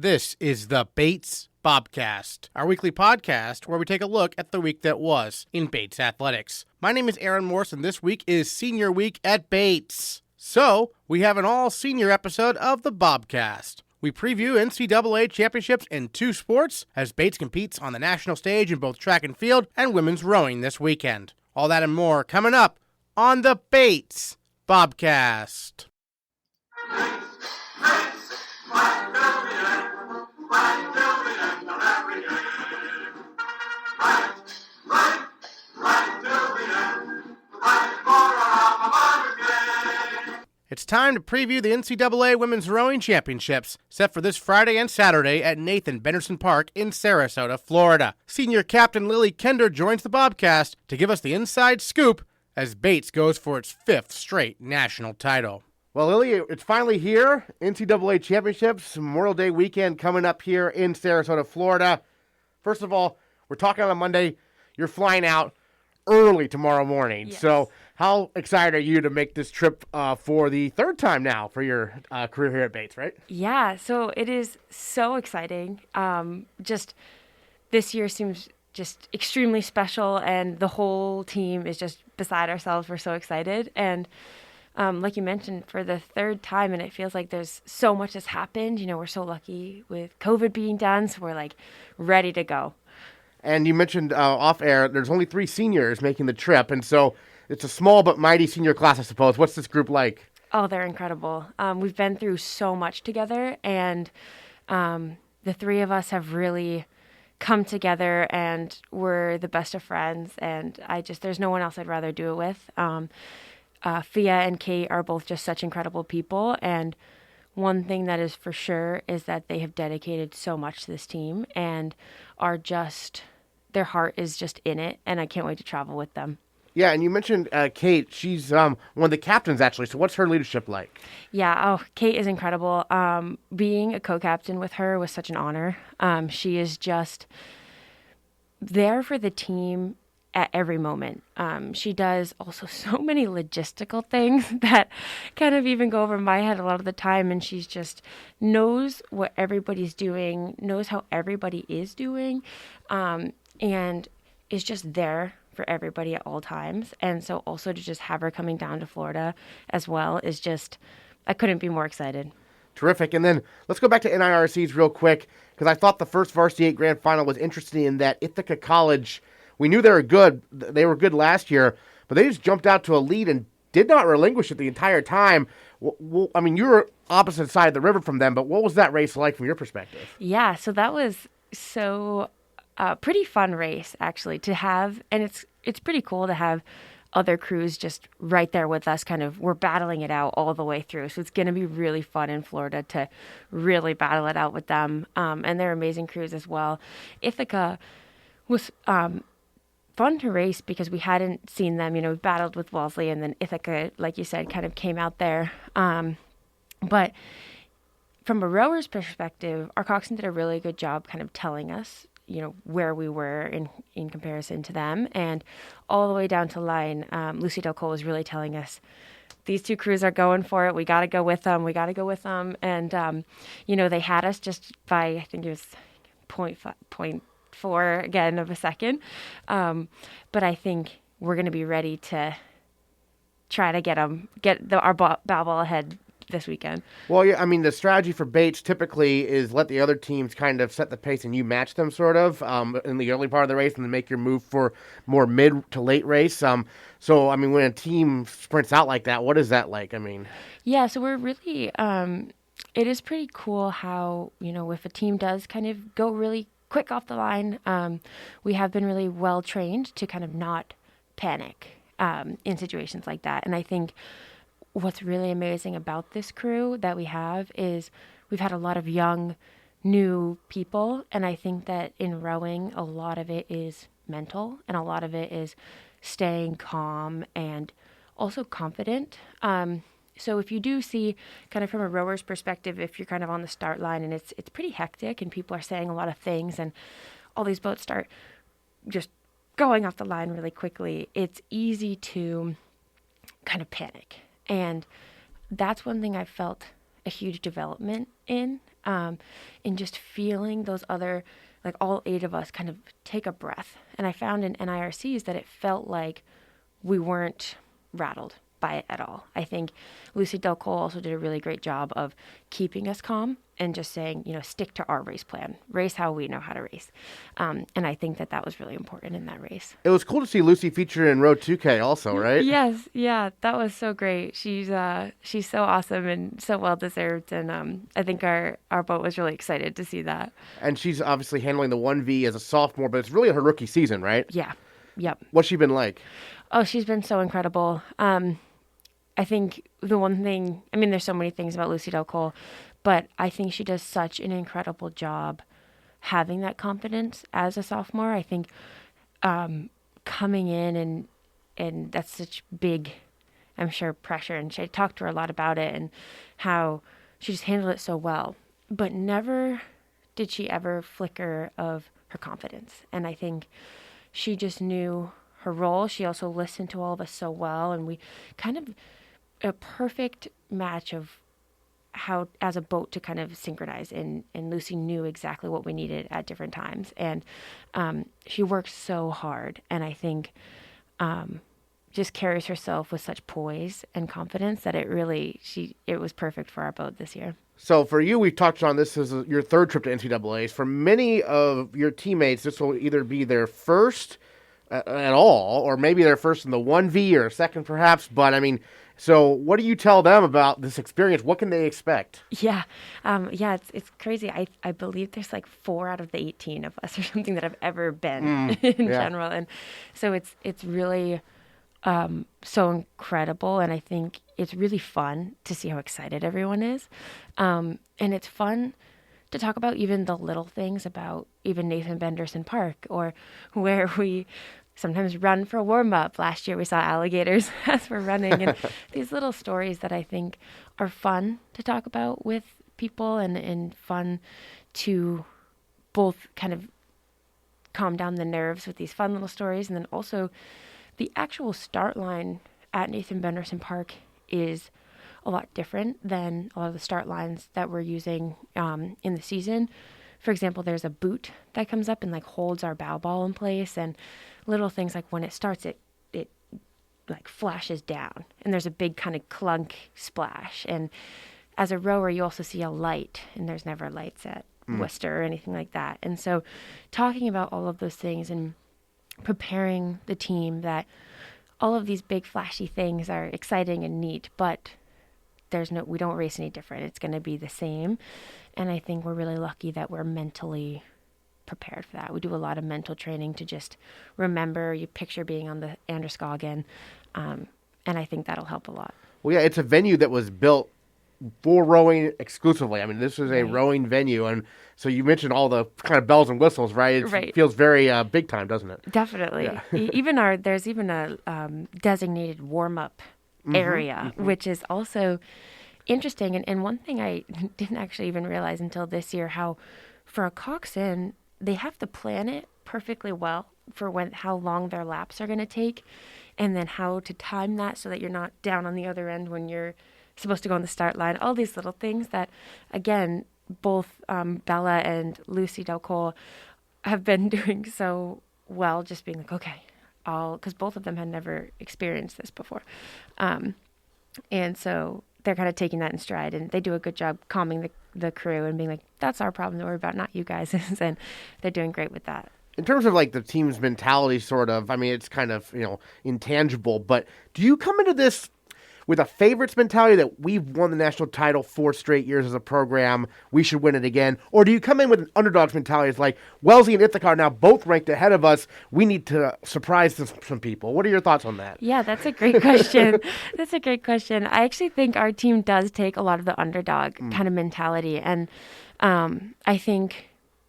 This is the Bates Bobcast, our weekly podcast where we take a look at the week that was in Bates athletics. My name is Aaron Morse, and this week is Senior Week at Bates. So, we have an all-senior episode of the Bobcast. We preview NCAA Championships in 2 sports as Bates competes on the national stage in both track and field and women's rowing this weekend. All that and more coming up on the Bates Bobcast. It's time to preview the NCAA Women's Rowing Championships, set for this Friday and Saturday at Nathan Benderson Park in Sarasota, Florida. Senior captain Lily Kender joins the Bobcast to give us the inside scoop as Bates goes for its 5th straight national title. Well, Lily, it's finally here. NCAA Championships, Memorial Day weekend coming up here in Sarasota, Florida. First of all, we're talking on a Monday. You're flying out early tomorrow morning. Yes. So how excited are you to make this trip for the 3rd time now for your career here at Bates, right? Yeah, so it is so exciting. Just this year seems just extremely special, and the whole team is just beside ourselves. We're so excited. And like you mentioned, for the 3rd time, and it feels like there's so much has happened. You know, we're so lucky with COVID being done, so we're like ready to go. And you mentioned off air, there's only 3 seniors making the trip, and so it's a small but mighty senior class, I suppose. What's this group like? Oh, they're incredible. We've been through so much together, and the 3 of us have really come together, and we're the best of friends, and there's no one else I'd rather do it with. Fia and Kate are both just such incredible people, and one thing that is for sure is that they have dedicated so much to this team and are just, their heart is just in it, and I can't wait to travel with them. Yeah, and you mentioned Kate. She's one of the captains, actually, so what's her leadership like? Yeah, Kate is incredible. Being a co-captain with her was such an honor. She is just there for the team at every moment. She does also so many logistical things that kind of even go over my head a lot of the time, and she's just knows what everybody's doing, knows how everybody is doing, and is just there for everybody at all times. And so also to just have her coming down to Florida as well is just, I couldn't be more excited. Terrific. And then let's go back to NIRCs real quick, because I thought the first Varsity 8 Grand Final was interesting in that Ithaca College, we knew they were good. They were good last year, but they just jumped out to a lead and did not relinquish it the entire time. I mean, you were opposite side of the river from them, but what was that race like from your perspective? Yeah, so that was so pretty fun race, actually, to have. And it's pretty cool to have other crews just right there with us. Kind of, we're battling it out all the way through. So it's going to be really fun in Florida to really battle it out with them. And they're amazing crews as well. Ithaca was fun to race because we hadn't seen them. You know, we battled with Wellesley, and then Ithaca, like you said, kind of came out there. But from a rower's perspective, our coxswain did a really good job kind of telling us, you know, where we were in comparison to them. And all the way down to line, Lucy Del Cole was really telling us, these 2 crews are going for it. We got to go with them. And, you know, they had us just by, I think it was 0.4 again of a second. But I think we're going to be ready to try to get our bow ball ahead this weekend. Well, yeah, I mean, the strategy for Bates typically is let the other teams kind of set the pace and you match them sort of in the early part of the race and then make your move for more mid to late race. So, I mean, when a team sprints out like that, what is that like? I mean, yeah, so we're really, it is pretty cool how, you know, if a team does kind of go really quick off the line, we have been really well trained to kind of not panic in situations like that. And I think what's really amazing about this crew that we have is we've had a lot of young, new people. And I think that in rowing, a lot of it is mental and a lot of it is staying calm and also confident. So if you do see kind of from a rower's perspective, if you're kind of on the start line and it's pretty hectic and people are saying a lot of things and all these boats start just going off the line really quickly, it's easy to kind of panic. And that's one thing I felt a huge development in. and just feeling those other, like all 8 of us kind of take a breath. And I found in NIRCs that it felt like we weren't rattled by it at all. I think Lucy Del Cole also did a really great job of keeping us calm and just saying, stick to our race plan, race how we know how to race. And I think that was really important in that race. It was cool to see Lucy featured in Road 2K also, right? Yes. Yeah, that was so great. She's so awesome and so well deserved. And I think our boat was really excited to see that. And she's obviously handling the 1V as a sophomore, but it's really her rookie season, right? Yeah. Yep. What's she been like? Oh, she's been so incredible. I think the one thing, there's so many things about Lucy Del Cole, but I think she does such an incredible job having that confidence as a sophomore. I think coming in and that's such big, I'm sure, pressure. And I talked to her a lot about it and how she just handled it so well. But never did she ever flicker of her confidence. And I think she just knew her role. She also listened to all of us so well. And we kind of a perfect match of how as a boat to kind of synchronize, and Lucy knew exactly what we needed at different times, and she works so hard, and I think just carries herself with such poise and confidence that it was perfect for our boat this year. So for you, we've touched on this as your 3rd trip to NCAAs. For many of your teammates, this will either be their first at all, or maybe their first in the 1V or second perhaps, but so what do you tell them about this experience? What can they expect? Yeah. It's crazy. I believe there's like 4 out of the 18 of us or something that have ever been in general. And so it's really so incredible. And I think it's really fun to see how excited everyone is. And it's fun to talk about even the little things about even Nathan Benderson Park, or where we sometimes run for a warm-up. Last year we saw alligators as we're running, and these little stories that I think are fun to talk about with people, and fun to both kind of calm down the nerves with these fun little stories. And then also the actual start line at Nathan Benderson Park is a lot different than a lot of the start lines that we're using in the season. For example, there's a boot that comes up and like holds our bow ball in place, and little things like when it starts, it like flashes down, and there's a big kind of clunk splash. And as a rower, you also see a light, and there's never lights at Worcester or anything like that. And so talking about all of those things and preparing the team that all of these big flashy things are exciting and neat, but we don't race any different. It's going to be the same. And I think we're really lucky that we're mentally prepared for that. We do a lot of mental training to just remember, you picture being on the Androscoggin, and I think that'll help a lot. Well, yeah, it's a venue that was built for rowing exclusively. This is a rowing venue, and so you mentioned all the kind of bells and whistles, right? It feels very big time, doesn't it? Definitely. Yeah. There's even a designated warm-up area, which is also interesting. And one thing I didn't actually even realize until this year, how for a coxswain, they have to plan it perfectly well for how long their laps are going to take, and then how to time that so that you're not down on the other end when you're supposed to go on the start line. All these little things that, again, both Bella and Lucy Del Cole have been doing so well, just being like, okay, because both of them had never experienced this before. And so they're kind of taking that in stride, and they do a good job calming the crew and being like, that's our problem to worry about, not you guys. And they're doing great with that. In terms of like the team's mentality, sort of, it's kind of, intangible, but do you come into this with a favorites mentality that we've won the national title 4 straight years as a program, we should win it again? Or do you come in with an underdogs mentality? It's like, Wellesley and Ithaca are now both ranked ahead of us. We need to surprise some people. What are your thoughts on that? Yeah, that's a great question. That's a great question. I actually think our team does take a lot of the underdog kind of mentality. And I think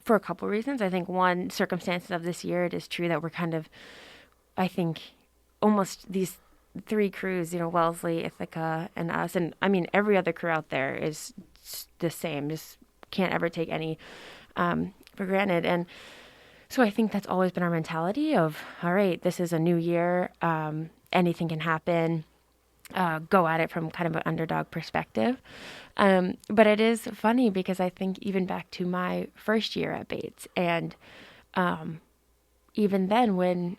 for a couple of reasons. I think one, circumstances of this year, it is true that we're kind of, I think, almost these 3 crews, Wellesley, Ithaca, and us. And every other crew out there is the same. Just can't ever take any for granted. And so I think that's always been our mentality of, all right, this is a new year. Anything can happen. go at it from kind of an underdog perspective. But it is funny because I think even back to my first year at Bates, and even then when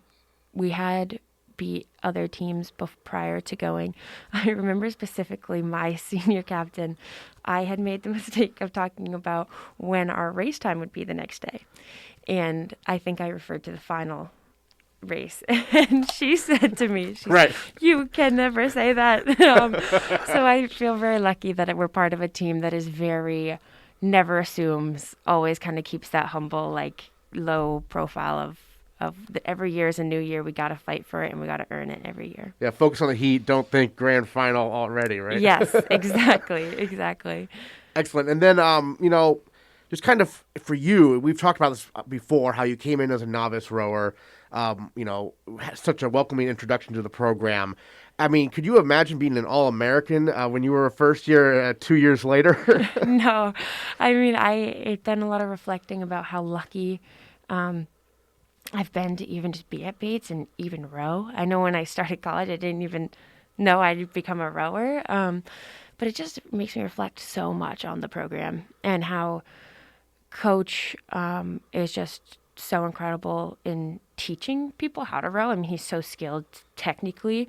we had beat other teams prior to going, I remember specifically my senior captain, I had made the mistake of talking about when our race time would be the next day. And I think I referred to the final race, and she said to me, right, you can never say that. So I feel very lucky that we're part of a team that is very, never assumes, always kind of keeps that humble, like low profile of every year is a new year. We got to fight for it and we got to earn it every year. Yeah, focus on the heat. Don't think grand final already, right? Yes, exactly. Excellent. And then, just kind of for you, we've talked about this before, how you came in as a novice rower, had such a welcoming introduction to the program. I mean, could you imagine being an All-American when you were a first year 2 years later? No. I mean, I've done a lot of reflecting about how lucky I've been to even just be at Bates and even row. I know when I started college, I didn't even know I'd become a rower. But it just makes me reflect so much on the program and how Coach is just so incredible in teaching people how to row. I mean, he's so skilled technically,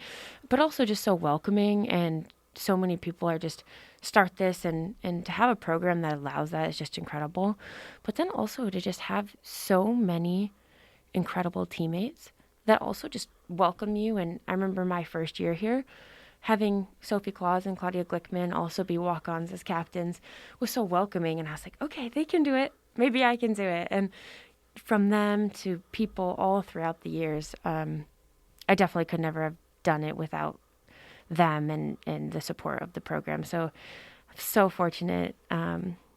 but also just so welcoming. And so many people are just start this, and to have a program that allows that is just incredible. But then also to just have so many incredible teammates that also just welcome you. And I remember my first year here, having Sophie Claus and Claudia Glickman also be walk-ons as captains was so welcoming. And I was like, okay, they can do it. Maybe I can do it. And from them to people all throughout the years, I definitely could never have done it without them and the support of the program. So I'm so fortunate,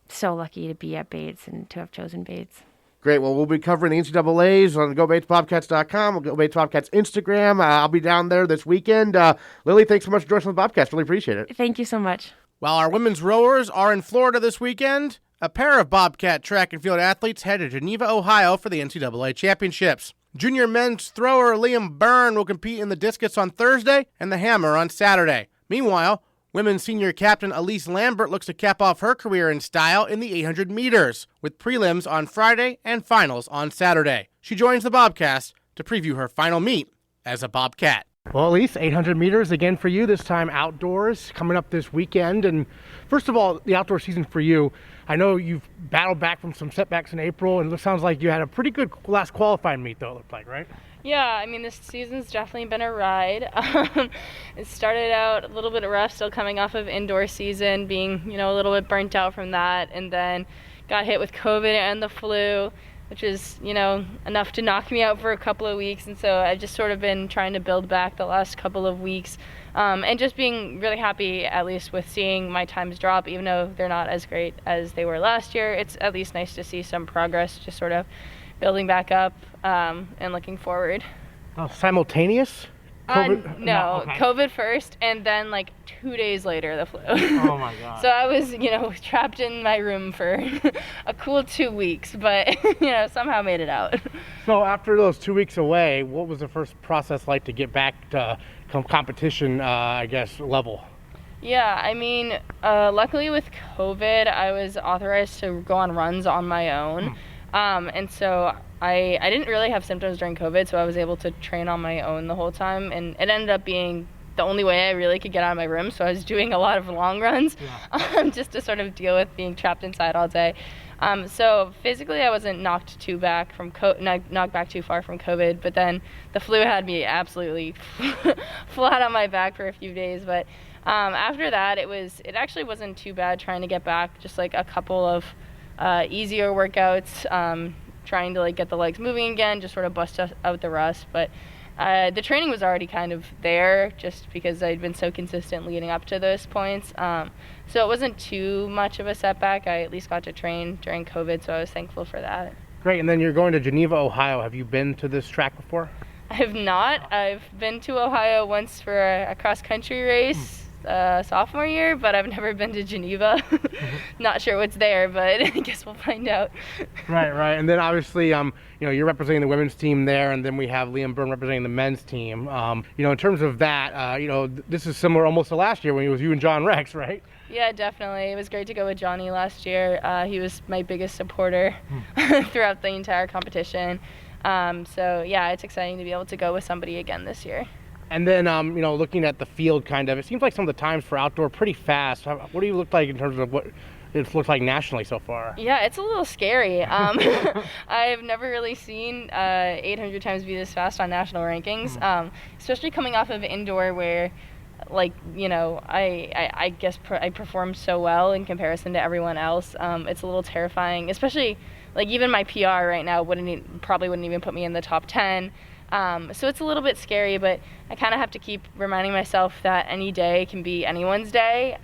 so lucky to be at Bates and to have chosen Bates. Great. Well, we'll be covering the NCAAs on GoBatesBobcats.com. We'll Go Bates Bobcats Instagram. I'll be down there this weekend. Lily, thanks so much for joining us on the Bobcast. Really appreciate it. Thank you so much. While our women's rowers are in Florida this weekend, a pair of Bobcat track and field athletes head to Geneva, Ohio for the NCAA Championships. Junior men's thrower Liam Byrne will compete in the discus on Thursday and the hammer on Saturday. Meanwhile, women's senior captain Elise Lambert looks to cap off her career in style in the 800 meters, with prelims on Friday and finals on Saturday. She joins the Bobcast to preview her final meet as a Bobcat. Well, Elise, 800 meters again for you, this time outdoors, coming up this weekend. And first of all, the outdoor season for you, I know you've battled back from some setbacks in April, and it sounds like you had a pretty good last qualifying meet, though, it looked like, right? Yeah, I mean, this season's definitely been a ride. It started out a little bit rough, still coming off of indoor season, being, a little bit burnt out from that, and then got hit with COVID and the flu, which is, enough to knock me out for a couple of weeks. And so I've just sort of been trying to build back the last couple of weeks, and just being really happy, at least with seeing my times drop, even though they're not as great as they were last year. It's at least nice to see some progress, just sort of building back up and looking forward. Oh, simultaneous? COVID? No, okay. COVID first, and then 2 days later, the flu. Oh my God. So I was, trapped in my room for a cool 2 weeks, but, somehow made it out. So after those 2 weeks away, what was the first process like to get back to competition, level? Yeah, I mean, luckily with COVID, I was authorized to go on runs on my own. And so I didn't really have symptoms during COVID, so I was able to train on my own the whole time. And it ended up being the only way I really could get out of my room. So I was doing a lot of long runs just to sort of deal with being trapped inside all day. So physically I wasn't knocked back too far from COVID, but then the flu had me absolutely flat on my back for a few days. But after that, it actually wasn't too bad trying to get back, just a couple of easier workouts, trying to get the legs moving again, just sort of bust out the rust. But the training was already kind of there just because I'd been so consistent leading up to those points. So it wasn't too much of a setback. I at least got to train during COVID, so I was thankful for that. Great. And then you're going to Geneva, Ohio. Have you been to this track before? I have not. I've been to Ohio once for a cross-country race sophomore year, but I've never been to Geneva. Not sure what's there, but I guess we'll find out. Right. And then obviously, you're representing the women's team there, and then we have Liam Byrne representing the men's team. In terms of that, this is similar almost to last year when it was you and John Rex, right? Yeah, definitely. It was great to go with Johnny last year. He was my biggest supporter throughout the entire competition. So yeah, it's exciting to be able to go with somebody again this year. And then, looking at the field, it seems like some of the times for outdoor pretty fast. What do you look like in terms of what it looks like nationally so far? Yeah, it's a little scary. I've never really seen 800 times be this fast on national rankings, especially coming off of indoor where, I guess I performed so well in comparison to everyone else. It's a little terrifying, especially even my PR right now probably wouldn't even put me in the top 10. So it's a little bit scary, but I kind of have to keep reminding myself that any day can be anyone's day.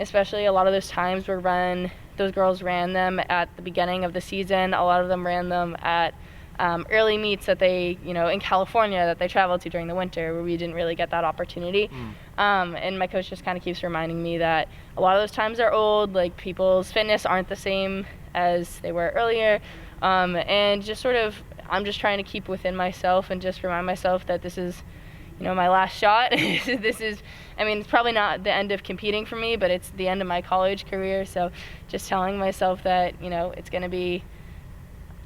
Especially a lot of those times those girls ran them at the beginning of the season. A lot of them ran them at early meets that they, in California that they traveled to during the winter where we didn't really get that opportunity. And my coach just kind of keeps reminding me that a lot of those times are old, people's fitness aren't the same as they were earlier. And just sort of, I'm just trying to keep within myself and just remind myself that this is, my last shot. This is, it's probably not the end of competing for me, but it's the end of my college career. So just telling myself that, it's going to be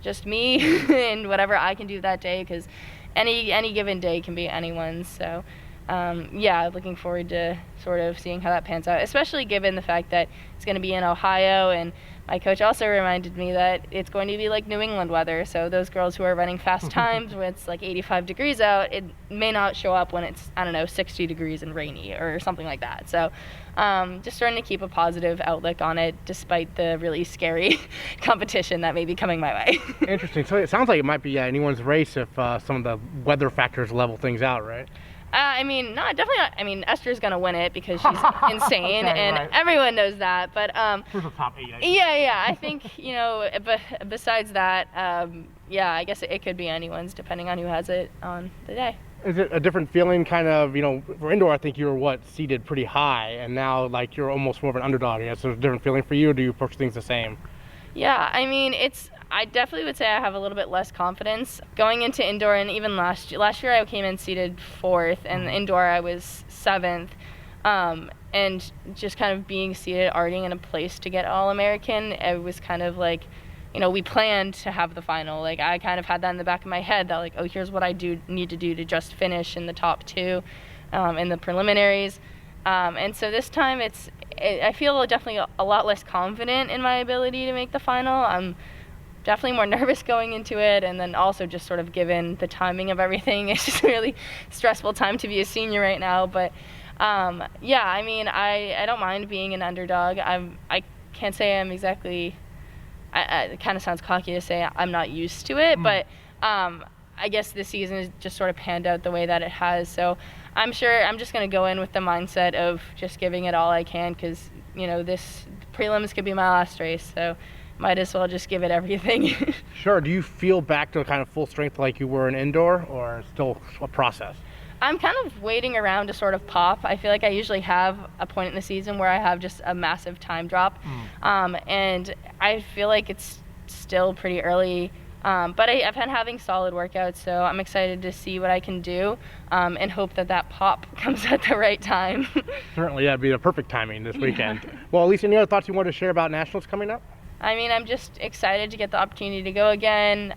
just me and whatever I can do that day, because any given day can be anyone's. So looking forward to sort of seeing how that pans out, especially given the fact that it's going to be in Ohio, and my coach also reminded me that it's going to be like New England weather. So those girls who are running fast times when it's 85 degrees out, it may not show up when it's, 60 degrees and rainy or something like that. So just starting to keep a positive outlook on it despite the really scary competition that may be coming my way. Interesting. So it sounds like it might be anyone's race if some of the weather factors level things out, right? No, definitely not. Esther's going to win it because she's insane, okay, and right. Everyone knows that. But She's a top 8. yeah, I think, but besides that, I guess it could be anyone's depending on who has it on the day. Is it a different feeling for indoor? I think you were seated pretty high, and now you're almost more of an underdog. So it's a different feeling for you, or do you approach things the same? Yeah, I definitely would say I have a little bit less confidence going into indoor, and even last year I came in seated 4th, and indoor I was 7th, and just kind of being seated already in a place to get All-American, it was kind of we planned to have the final. I kind of had that in the back of my head that here's what I need to do to just finish in the top 2 in the preliminaries, and so this time I feel definitely a lot less confident in my ability to make the final. I'm definitely more nervous going into it, and then also just sort of given the timing of everything, it's just a really stressful time to be a senior right now. But I don't mind being an underdog. I can't say I'm exactly. It kind of sounds cocky to say I'm not used to it, but I guess this season has just sort of panned out the way that it has. So I'm sure I'm just going to go in with the mindset of just giving it all I can, because this prelims could be my last race, so might as well just give it everything. Sure. Do you feel back to kind of full strength like you were in indoor, or still a process? I'm kind of waiting around to sort of pop. I feel like I usually have a point in the season where I have just a massive time drop, and I feel like it's still pretty early. But I've been having solid workouts, so I'm excited to see what I can do, and hope that pop comes at the right time. Certainly, it'd be the perfect timing this weekend. Yeah. Well, Elise, any other thoughts you want to share about nationals coming up? I'm just excited to get the opportunity to go again.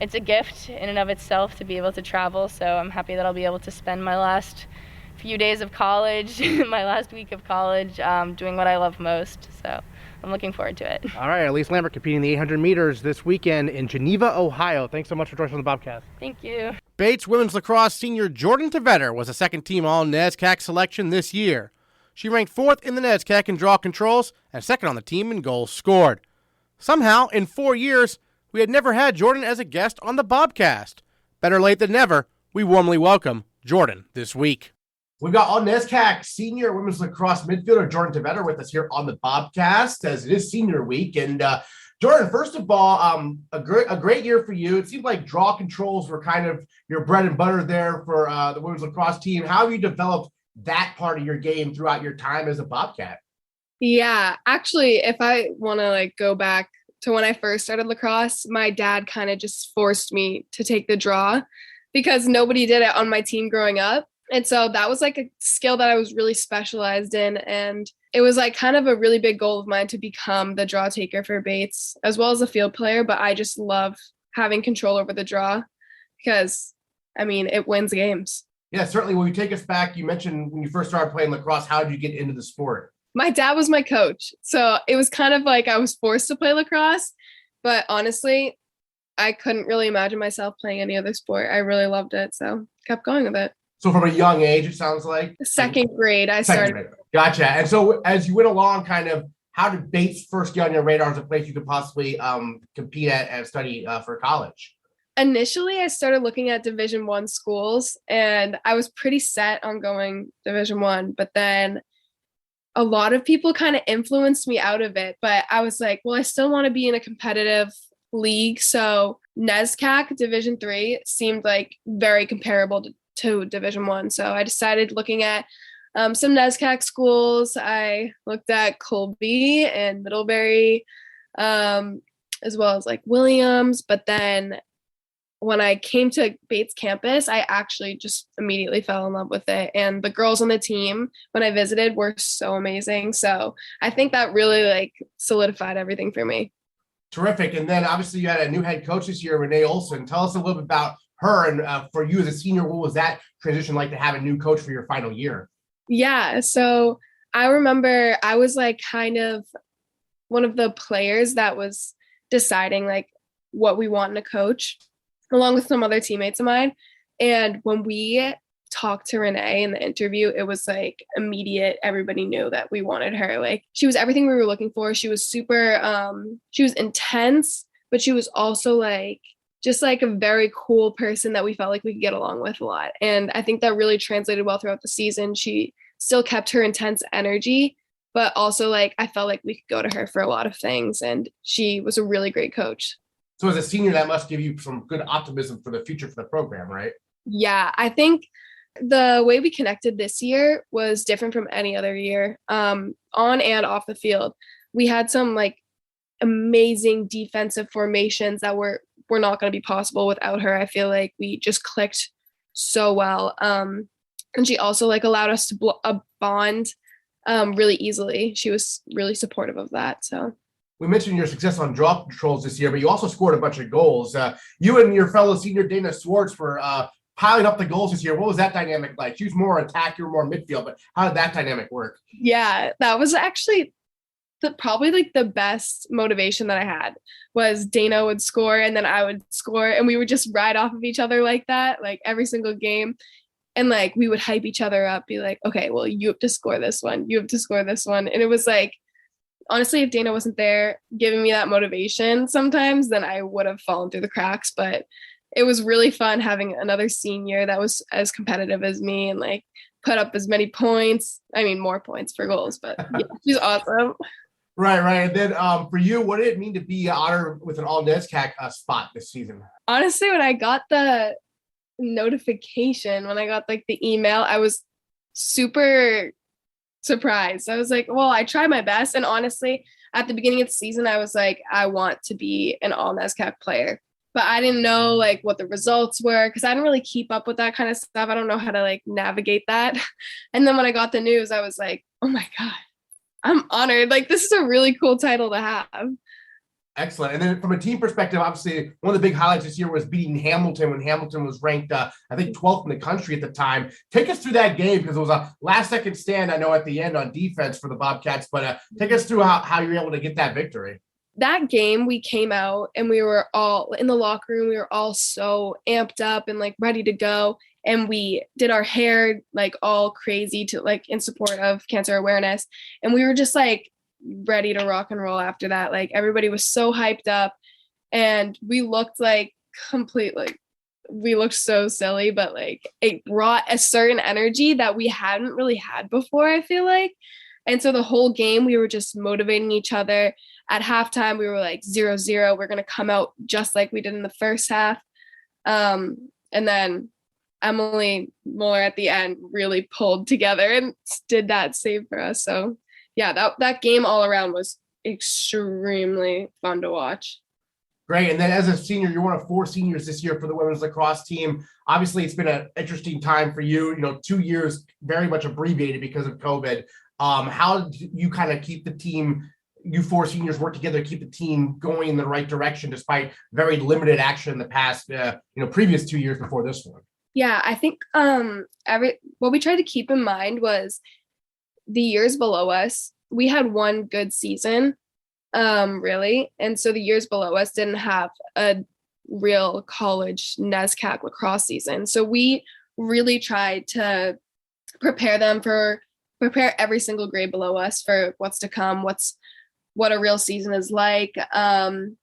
It's a gift in and of itself to be able to travel, so I'm happy that I'll be able to spend my last few days of college, my last week of college, doing what I love most. So I'm looking forward to it. All right, Elise Lambert competing in the 800 meters this weekend in Geneva, Ohio. Thanks so much for joining us on the Bobcast. Thank you. Bates women's lacrosse senior Jordyn Tveter was a second-team All-NESCAC selection this year. She ranked 4th in the NESCAC in draw controls and 2nd on the team in goals scored. Somehow, in 4 years, we had never had Jordyn as a guest on the Bobcast. Better late than never, we warmly welcome Jordyn this week. We've got All-NESCAC senior women's lacrosse midfielder Jordyn Tveter with us here on the Bobcast, as it is senior week. And Jordyn, first of all, a great year for you. It seemed like draw controls were kind of your bread and butter there for the women's lacrosse team. How have you developed that part of your game throughout your time as a Bobcat? Yeah, actually, if I want to like go back to when I first started lacrosse, my dad kind of just forced me to take the draw because nobody did it on my team growing up. And so that was like a skill that I was really specialized in. And it was like kind of a really big goal of mine to become the draw taker for Bates as well as a field player. But I just love having control over the draw because, I mean, it wins games. Yeah, certainly. When you take us back, you mentioned when you first started playing lacrosse, how did you get into the sport? My dad was my coach. So it was kind of like I was forced to play lacrosse. But honestly, I couldn't really imagine myself playing any other sport. I really loved it. So kept going with it. So from a young age, it sounds like? Second grade, I started. Gotcha. And so as you went along, kind of, how did Bates first get on your radar as a place you could possibly compete at and study for college? Initially, I started looking at Division I schools, and I was pretty set on going Division I. But then a lot of people kind of influenced me out of it. But I was like, well, I still want to be in a competitive league. So NCAA Division III seemed like very comparable to Division I. So I decided looking at some NCAA schools. I looked at Colby and Middlebury, as well as like Williams. But then when I came to Bates campus, I actually just immediately fell in love with it. And the girls on the team, when I visited, were so amazing. So I think that really like solidified everything for me. Terrific. And then obviously you had a new head coach this year, Renee Olson. Tell us a little bit about her. And for you as a senior, what was that transition like to have a new coach for your final year? Yeah. So I remember I was like kind of one of the players that was deciding like what we want in a coach, along with some other teammates of mine. And when we talked to Renee in the interview, it was like immediate. Everybody knew that we wanted her. Like she was everything we were looking for. She was super, she was intense, but she was also like, just like a very cool person that we felt like we could get along with a lot. And I think that really translated well throughout the season. She still kept her intense energy, but also like, I felt like we could go to her for a lot of things. And she was a really great coach. So as a senior, that must give you some good optimism for the future for the program, right? Yeah, I think the way we connected this year was different from any other year, on and off the field. We had some like amazing defensive formations that were not going to be possible without her. I feel like we just clicked so well. And she also like allowed us to bond really easily. She was really supportive of that. So we mentioned your success on draw patrols this year, but you also scored a bunch of goals. You and your fellow senior Dana Swartz were piling up the goals this year. What was that dynamic like? She was more attack, you were more midfield, but how did that dynamic work? Yeah, that was actually probably like the best motivation that I had was Dana would score and then I would score and we would just ride off of each other like that, like every single game. And like, we would hype each other up, be like, okay, well, you have to score this one. You have to score this one. And it was like, honestly, if Dana wasn't there giving me that motivation sometimes, then I would have fallen through the cracks. But it was really fun having another senior that was as competitive as me and like put up as many points. I mean, more points for goals, but yeah, she's awesome. Right. And then for you, what did it mean to be honored with an all-NESCAC spot this season? Honestly, when I got the notification, when I got like the email, I was super surprised. I was like, well, I tried my best. And honestly, at the beginning of the season, I was like, I want to be an all-NESCAC player. But I didn't know like what the results were because I didn't really keep up with that kind of stuff. I don't know how to like navigate that. And then when I got the news, I was like, oh my God, I'm honored. Like, this is a really cool title to have. Excellent. And then from a team perspective, obviously, one of the big highlights this year was beating Hamilton when Hamilton was ranked, I think, 12th in the country at the time. Take us through that game because it was a last-second stand, I know, at the end on defense for the Bobcats. But take us through how you were able to get that victory. That game, we came out and we were all in the locker room. We were all so amped up and like ready to go. And we did our hair like all crazy to like in support of cancer awareness. And we were just like ready to rock and roll after that. Like everybody was so hyped up and we looked like completely, we looked so silly, but like it brought a certain energy that we hadn't really had before, I feel like. And so the whole game, we were just motivating each other. At halftime, we were like 0-0. We're going to come out just like we did in the first half. And then Emily Muller at the end really pulled together and did that save for us. So yeah, that game all around was extremely fun to watch. Great. And then as a senior, you're one of 4 seniors this year for the women's lacrosse team. Obviously, it's been an interesting time for you. 2 years very much abbreviated because of COVID. How do you kind of keep the team, you 4 seniors work together to keep the team going in the right direction despite very limited action in the past, previous 2 years before this one? Yeah, I think what we tried to keep in mind was the years below us. We had one good season, really. And so the years below us didn't have a real college NESCAC lacrosse season. So we really tried to prepare every single grade below us for what's to come, what a real season is like. And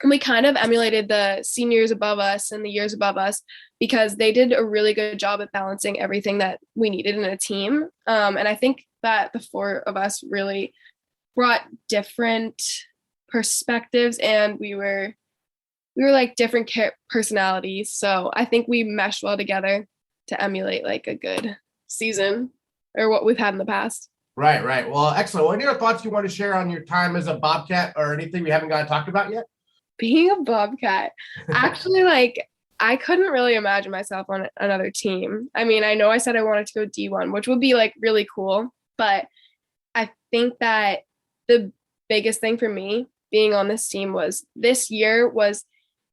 we kind of emulated the seniors above us and the years above us because they did a really good job at balancing everything that we needed in a team. And I think that the 4 of us really brought different perspectives, and we were like different personalities. So I think we meshed well together to emulate like a good season or what we've had in the past. Right. Well, excellent. Well, any other thoughts you want to share on your time as a Bobcat or anything we haven't got to talk about yet? Being a Bobcat, actually, I couldn't really imagine myself on another team. I mean, I know I said I wanted to go D1, which would be like really cool, but I think that the biggest thing for me being on this team was this year was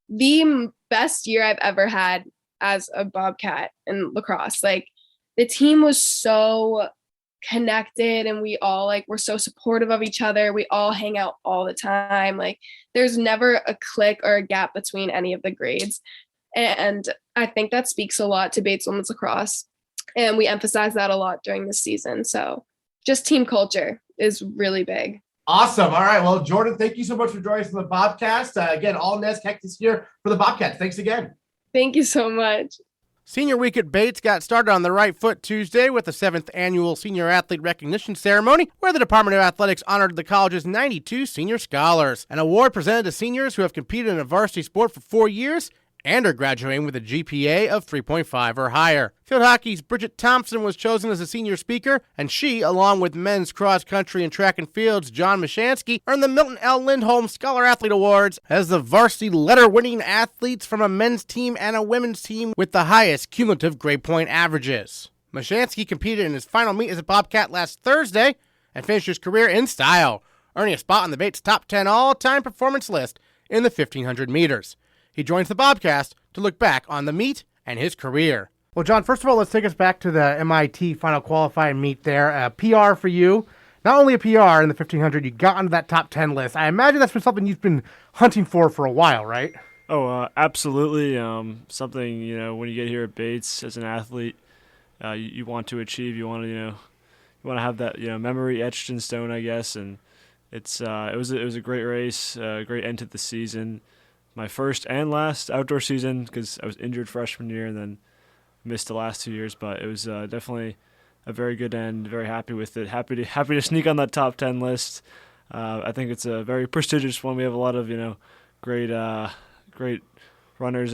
the best year I've ever had as a Bobcat in lacrosse. Like, the team was so connected and we all were so supportive of each other. We all hang out all the time. Like, there's never a clique or a gap between any of the grades. And I think that speaks a lot to Bates women's lacrosse. And we emphasize that a lot during this season. So just team culture is really big. Awesome. All right. Well, Jordyn, thank you so much for joining us on the Bobcast. Again, all NESCAC this year for the Bobcats. Thanks again. Thank you so much. Senior week at Bates got started on the right foot Tuesday with the 7th annual Senior Athlete Recognition Ceremony, where the Department of Athletics honored the college's 92 senior scholars. An award presented to seniors who have competed in a varsity sport for 4 years and are graduating with a GPA of 3.5 or higher. Field hockey's Bridget Thompson was chosen as a senior speaker, and she, along with men's cross country and track and field's John Mieszczanski, earned the Milton L. Lindholm Scholar-Athlete Awards as the varsity letter-winning athletes from a men's team and a women's team with the highest cumulative grade point averages. Mieszczanski competed in his final meet as a Bobcat last Thursday and finished his career in style, earning a spot on the Bates top 10 all-time performance list in the 1,500 meters. He joins the Bobcast to look back on the meet and his career. Well, John, first of all, let's take us back to the MIT final qualifying meet there. PR for you. Not only a PR in the 1,500, you got onto that top 10 list. I imagine that's been something you've been hunting for a while, right? Oh, absolutely. Something, when you get here at Bates as an athlete, you want to achieve. You want to have that, memory etched in stone, I guess. And it was a great race, great end to the season. My first and last outdoor season because I was injured freshman year and then missed the last 2 years. But it was definitely a very good end. Very happy with it. Happy to sneak on that top 10 list. I think it's a very prestigious one. We have a lot of great runners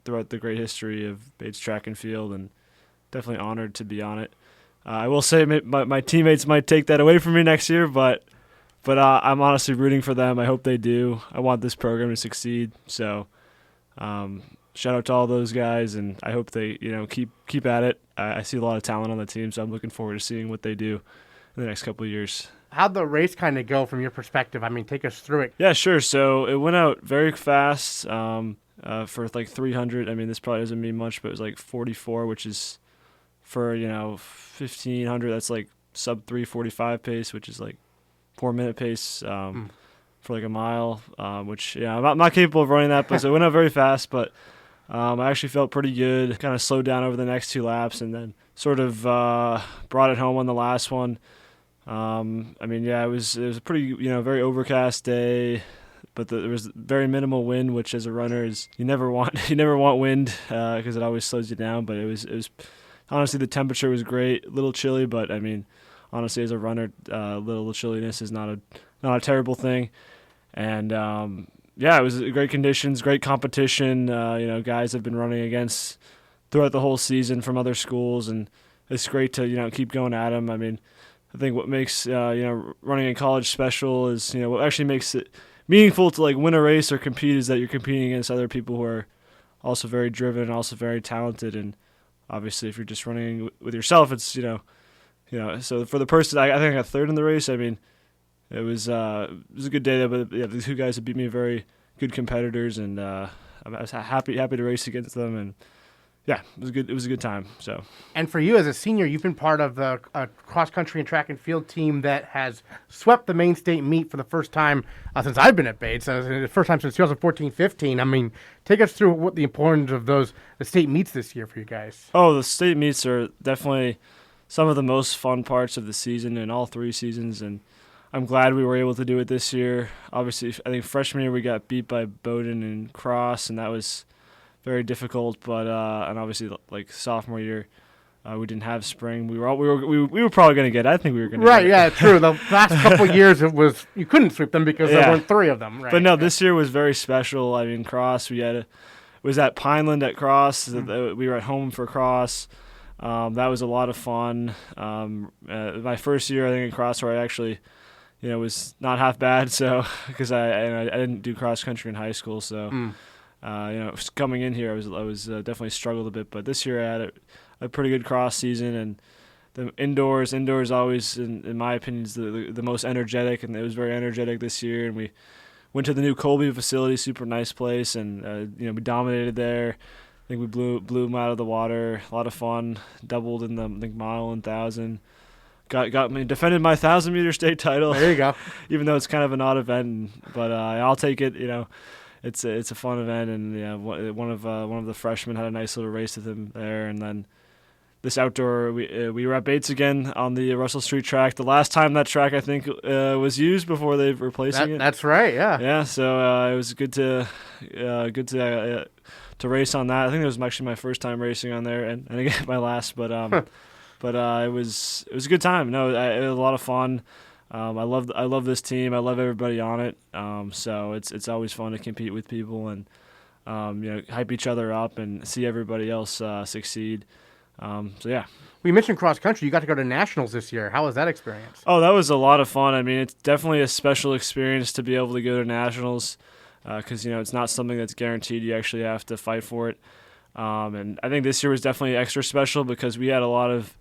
throughout the great history of Bates track and field, and definitely honored to be on it. I will say my teammates might take that away from me next year, but I'm honestly rooting for them. I hope they do. I want this program to succeed. So shout out to all those guys, and I hope they keep at it. I see a lot of talent on the team, so I'm looking forward to seeing what they do in the next couple of years. How'd the race kind of go from your perspective? I mean, take us through it. Yeah, sure. So it went out very fast for 300. I mean, this probably doesn't mean much, but it was 44, which is for 1,500. That's sub 3:45 pace, which is 4-minute pace for a mile, which I'm not capable of running that, but so it went out very fast. But I actually felt pretty good. Kind of slowed down over the next 2 laps, and then sort of brought it home on the last one. It was a pretty very overcast day, but there was very minimal wind, which as a runner is you never want wind because it always slows you down. But it was honestly the temperature was great, a little chilly, but I mean honestly as a runner, little chilliness is not a terrible thing. And it was great conditions, great competition. Guys have been running against throughout the whole season from other schools, and it's great to keep going at them. I mean, I think what makes running in college special is what actually makes it meaningful to win a race or compete is that you're competing against other people who are also very driven and also very talented. And obviously, if you're just running with yourself, it's So for the person, I think I got third in the race. I mean, it was a good day there, but the two guys that beat me are very good competitors, and I was happy to race against them, and yeah, it was good. It was a good time. So, and for you as a senior, you've been part of the cross country and track and field team that has swept the main state meet for the first time since I've been at Bates. The first time since 2014-15. I mean, take us through what the importance of the state meets this year for you guys. Oh, the state meets are definitely some of the most fun parts of the season in all 3 seasons, and I'm glad we were able to do it this year. Obviously, I think freshman year we got beat by Bowdoin and Cross, and that was very difficult. But and obviously, sophomore year, we didn't have spring. We were probably going to get it. I think we were going to Right, get it. yeah, true. The last couple of years, you couldn't sweep them because there weren't 3 of them. Right? But no, this year was very special. I mean, Cross, was at Pineland at Cross. We were at home for Cross. That was a lot of fun. My first year, I think, in Cross, where I actually was not half bad. So because I didn't do cross country in high school, so coming in here, I was definitely struggled a bit. But this year, I had a pretty good cross season, and the indoors always, in my opinion, is the most energetic, and it was very energetic this year. And we went to the new Colby facility, super nice place, and we dominated there. I think we blew them out of the water. A lot of fun. Doubled in the mile and 1,000. Got me defended my 1,000-meter state title. There you go. Even though it's kind of an odd event, but I'll take it. It's a fun event, and one of the freshmen had a nice little race with him there, and then this outdoor we were at Bates again on the Russell Street track. The last time that track I think was used before they've replacing it. That's right. Yeah. Yeah. So it was good to race on that. I think it was actually my first time racing on there, and again my last, but. But it was a good time. No, it was a lot of fun. I love this team. I love everybody on it. So it's always fun to compete with people and hype each other up and see everybody else succeed. So yeah. We mentioned cross country. You got to go to nationals this year. How was that experience? Oh, that was a lot of fun. I mean, it's definitely a special experience to be able to go to nationals because it's not something that's guaranteed. You actually have to fight for it. And I think this year was definitely extra special because we had a lot of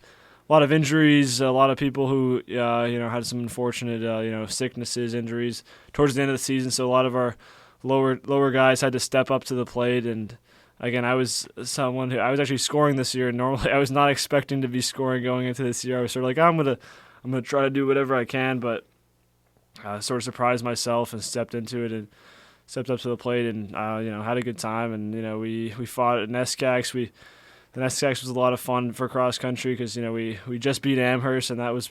injuries, a lot of people who had some unfortunate sicknesses, injuries towards the end of the season. So a lot of our lower guys had to step up to the plate. And again, I was someone who I was actually scoring this year. Normally, I was not expecting to be scoring going into this year. I was sort of like, I'm gonna try to do whatever I can, but sort of surprised myself and stepped into it and stepped up to the plate and had a good time. And we fought at NESCACs. The NESCACs was a lot of fun for cross country because we just beat Amherst, and that was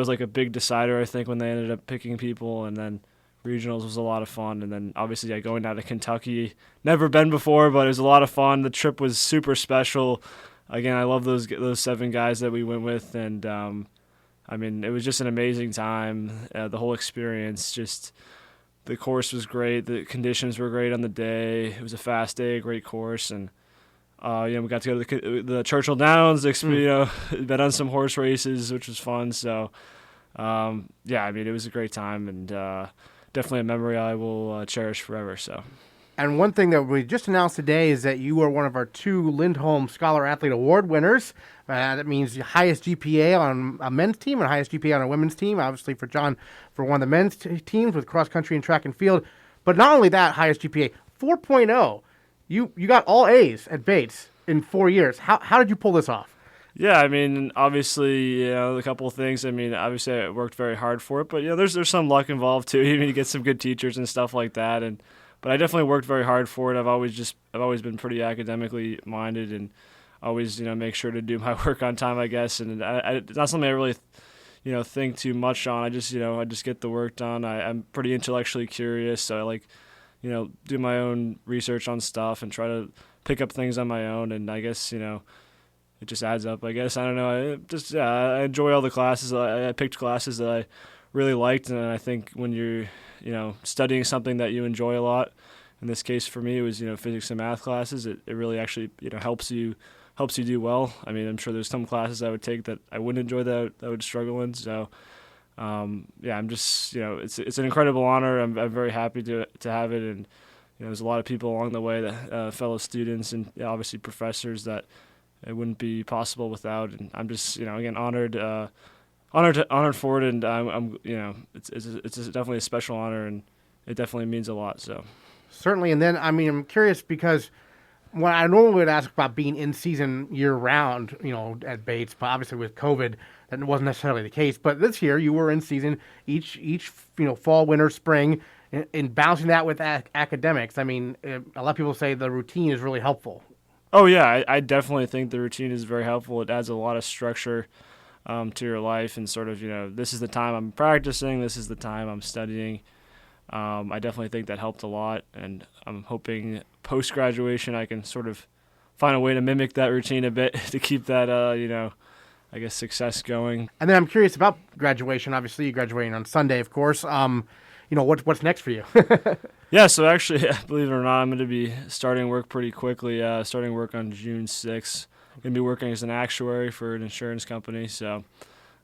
like a big decider, I think, when they ended up picking people. And then regionals was a lot of fun. And then obviously going down to Kentucky, never been before, but it was a lot of fun. The trip was super special. Again, I love those 7 guys that we went with, and I mean, it was just an amazing time. The whole experience, just the course was great. The conditions were great on the day. It was a fast day, a great course, and we got to go to the Churchill Downs. Bet on some horse races, which was fun. So, I mean, it was a great time, and definitely a memory I will cherish forever. So. And one thing that we just announced today is that you are one of our 2 Lindholm Scholar-Athlete Award winners. That means the highest GPA on a men's team and highest GPA on a women's team. Obviously for John, for one of the men's teams with cross country and track and field. But not only that, highest GPA, 4.0. You got all A's at Bates in 4 years. How did you pull this off? Yeah, I mean, obviously, a couple of things. I mean, obviously, I worked very hard for it, but there's some luck involved too. You get some good teachers and stuff like that, but I definitely worked very hard for it. I've always been pretty academically minded, and always make sure to do my work on time, I guess. And it's not something I really think too much on. I just get the work done. I'm pretty intellectually curious, so I like do my own research on stuff and try to pick up things on my own. And I guess it just adds up. I guess I don't know. I enjoy all the classes. I picked classes that I really liked, and I think when you're studying something that you enjoy a lot, in this case for me, it was, physics and math classes. It really actually, helps you do well. I mean, I'm sure there's some classes I would take that I wouldn't enjoy, that I would struggle in. So, I'm just, it's an incredible honor. I'm very happy to have it. And, there's a lot of people along the way, that fellow students and obviously professors, that it wouldn't be possible without. And I'm just, again, honored for it. And I'm it's definitely a special honor, and it definitely means a lot. So Certainly. And then, I'm curious because when I normally would ask about being in season year round, at Bates, but obviously with COVID, that wasn't necessarily the case. But this year you were in season each fall, winter, spring, and balancing that with academics. A lot of people say the routine is really helpful. Oh yeah, I definitely think the routine is very helpful. It adds a lot of structure to your life, and sort of, this is the time I'm practicing, this is the time I'm studying. I definitely think that helped a lot, and I'm hoping post-graduation I can sort of find a way to mimic that routine a bit to keep that, I guess, success going. And then I'm curious about graduation. Obviously, you're graduating on Sunday, of course. What's next for you? Yeah, so actually, believe it or not, I'm going to be starting work pretty quickly, starting work on June 6th. I'm going to be working as an actuary for an insurance company, so,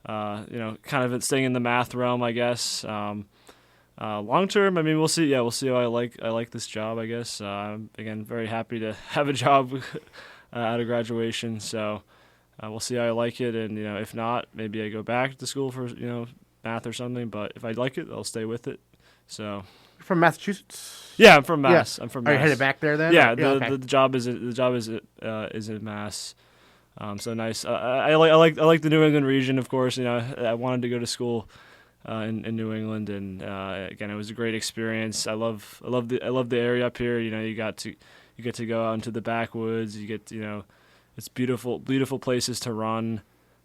kind of staying in the math realm, I guess. Long term, we'll see. Yeah, we'll see how I like this job, I guess. I'm, again, very happy to have a job out of graduation, so we'll see how I like it. And, if not, maybe I go back to school for, math or something. But if I like it, I'll stay with it. So. You're from Massachusetts? Yeah, I'm from Mass. Yeah. I'm from Are Mass. you headed back there then? Yeah, Okay. the job is in Mass. So nice. I like the New England region, of course. I wanted to go to school in New England, and again, it was a great experience. I love the area up here. You get to go out into the backwoods. You get it's beautiful places to run.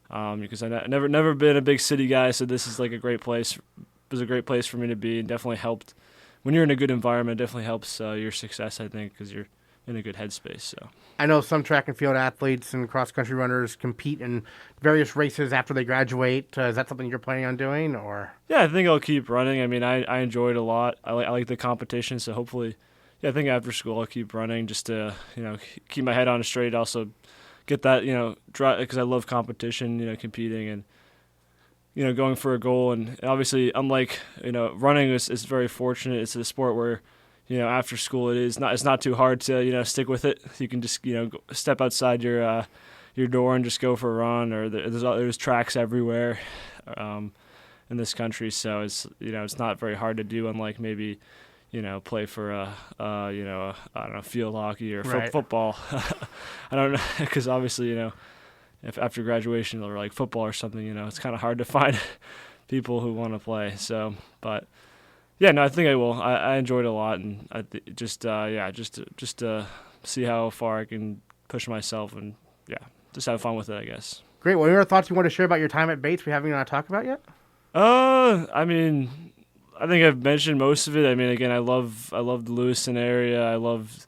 Because I never been a big city guy, so this is like a great place. It was a great place for me to be, and definitely helped. When you're in a good environment, it definitely helps your success, I think, because you're in a good headspace. So I know some track and field athletes and cross-country runners compete in various races after they graduate. Is that something you're planning on doing, or? Yeah, I think I'll keep running. I enjoy it a lot. I like the competition, so hopefully, I think after school I'll keep running just to keep my head on straight. Also, get that because I love competition, competing and going for a goal. And obviously, unlike running is very fortunate. It's a sport where after school it's not too hard to stick with it. You can just step outside your door and just go for a run. Or there's tracks everywhere in this country, so it's not very hard to do. Unlike maybe play for I don't know, field hockey or Right. football. I don't know, because obviously if after graduation or like football or something, it's kind of hard to find people who want to play. So, but. Yeah, no, I think I will. I enjoyed it a lot, and just to see how far I can push myself, and just have fun with it, I guess. Great. Well, any other thoughts you want to share about your time at Bates we haven't even talked about yet? I think I've mentioned most of it. Again, I love the Lewiston area. I love,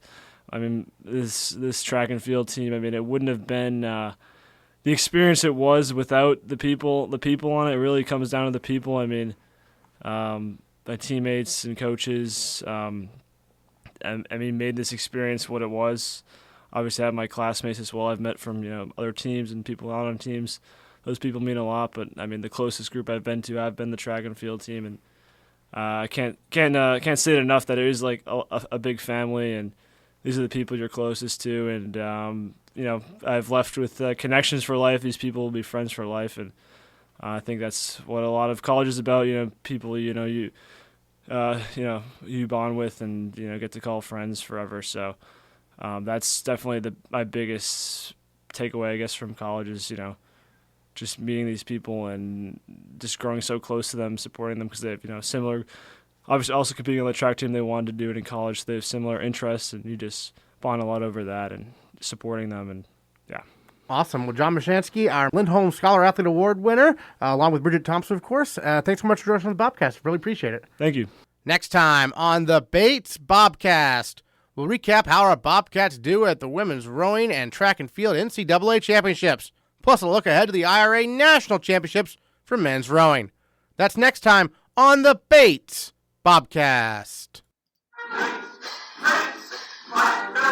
this track and field team. It wouldn't have been the experience it was without the people. The people on it. It really comes down to the people. My teammates and coaches, made this experience what it was. Obviously, I have my classmates as well. I've met from other teams and people out on teams. Those people mean a lot. But the closest group I've been the track and field team, and I can't say it enough that it is like a big family, and these are the people you're closest to. And I've left with connections for life. These people will be friends for life, and I think that's what a lot of college is about. People you bond with and get to call friends forever. So that's definitely my biggest takeaway, I guess, from college is just meeting these people and just growing so close to them, supporting them because they have similar. Obviously, also competing on the track team, they wanted to do it in college. So they have similar interests, and you just bond a lot over that and supporting them and. Awesome. Well, John Mieszczanski, our Lindholm Scholar-Athlete Award winner, along with Bridget Thompson, of course. Thanks so much for joining us on the Bobcast. Really appreciate it. Thank you. Next time on the Bates Bobcast, we'll recap how our Bobcats do at the women's rowing and track and field NCAA Championships, plus a look ahead to the IRA National Championships for men's rowing. That's next time on the Bates Bobcast. hot.